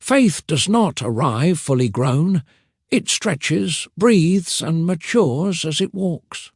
Faith does not arrive fully grown. It stretches, breathes, and matures as it walks.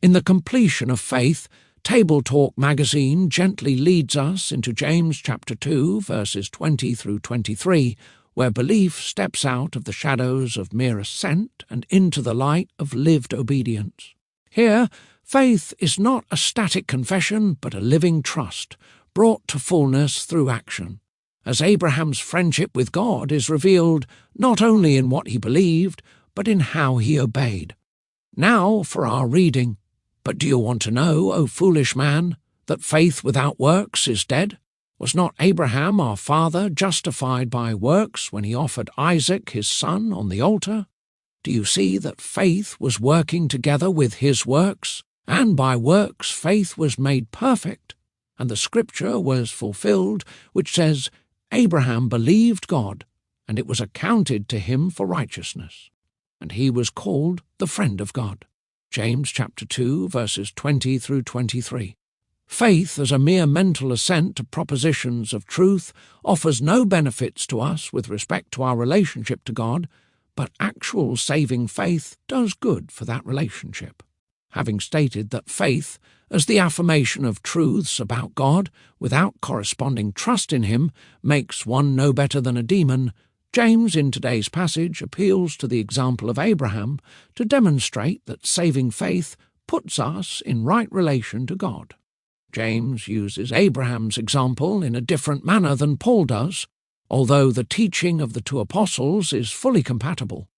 In the completion of faith, TableTalk Magazine gently leads us into James chapter 2, verses 20 through 23, where belief steps out of the shadows of mere assent and into the light of lived obedience. Here, faith is not a static confession, but a living trust, brought to fullness through action, as Abraham's friendship with God is revealed not only in what he believed, but in how he obeyed. Now for our reading. But do you want to know, O foolish man, that faith without works is dead? Was not Abraham our father justified by works when he offered Isaac his son on the altar? Do you see that faith was working together with his works, and by works faith was made perfect? And the scripture was fulfilled, which says, Abraham believed God, and it was accounted to him for righteousness. And he was called the friend of God. James chapter 2, verses 20 through 23. Faith as a mere mental assent to propositions of truth offers no benefits to us with respect to our relationship to God, but actual saving faith does good for that relationship. Having stated that faith, as the affirmation of truths about God without corresponding trust in Him, makes one no better than a demon, James in today's passage appeals to the example of Abraham to demonstrate that saving faith puts us in right relation to God. James uses Abraham's example in a different manner than Paul does, although the teaching of the two apostles is fully compatible.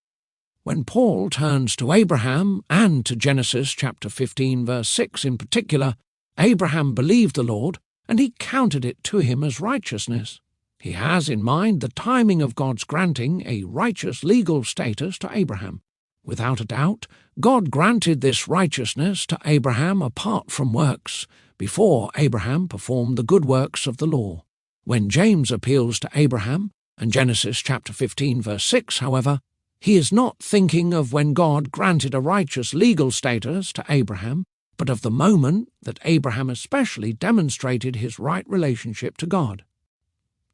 When Paul turns to Abraham and to Genesis chapter 15 verse 6 in particular, Abraham believed the Lord, and he counted it to him as righteousness. He has in mind the timing of God's granting a righteous legal status to Abraham. Without a doubt, God granted this righteousness to Abraham apart from works, before Abraham performed the good works of the law. When James appeals to Abraham, and Genesis chapter 15 verse 6, however, he is not thinking of when God granted a righteous legal status to Abraham, but of the moment that Abraham especially demonstrated his right relationship to God.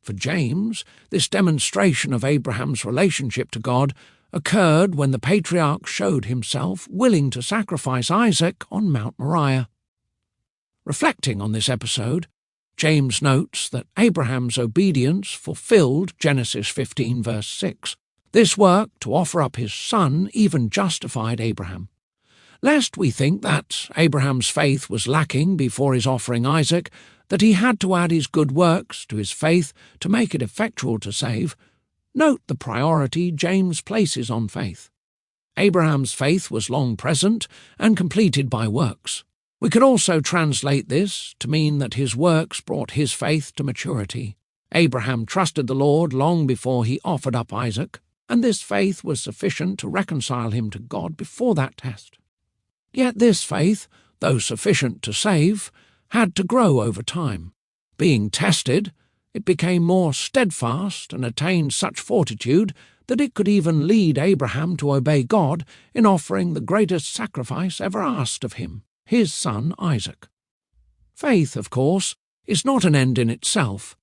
For James, this demonstration of Abraham's relationship to God occurred when the patriarch showed himself willing to sacrifice Isaac on Mount Moriah. Reflecting on this episode, James notes that Abraham's obedience fulfilled Genesis 15 verse 6. This work to offer up his son even justified Abraham. Lest we think that Abraham's faith was lacking before his offering Isaac, that he had to add his good works to his faith to make it effectual to save, note the priority James places on faith. Abraham's faith was long present and completed by works. We could also translate this to mean that his works brought his faith to maturity. Abraham trusted the Lord long before he offered up Isaac, and this faith was sufficient to reconcile him to God before that test. Yet this faith, though sufficient to save, had to grow over time. Being tested, it became more steadfast and attained such fortitude that it could even lead Abraham to obey God in offering the greatest sacrifice ever asked of him, his son Isaac. Faith, of course, is not an end in itself.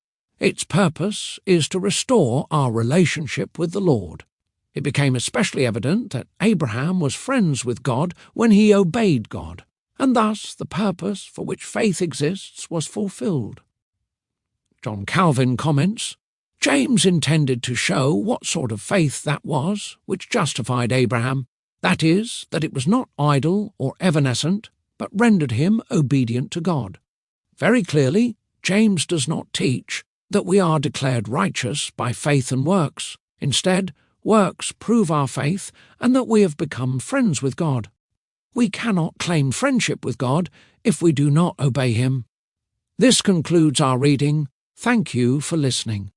Its purpose is to restore our relationship with the Lord. It became especially evident that Abraham was friends with God when he obeyed God, and thus the purpose for which faith exists was fulfilled. John Calvin comments, James intended to show what sort of faith that was which justified Abraham, that is, that it was not idle or evanescent, but rendered him obedient to God. Very clearly, James does not teach that we are declared righteous by faith and works. Instead, works prove our faith and that we have become friends with God. We cannot claim friendship with God if we do not obey Him. This concludes our reading. Thank you for listening.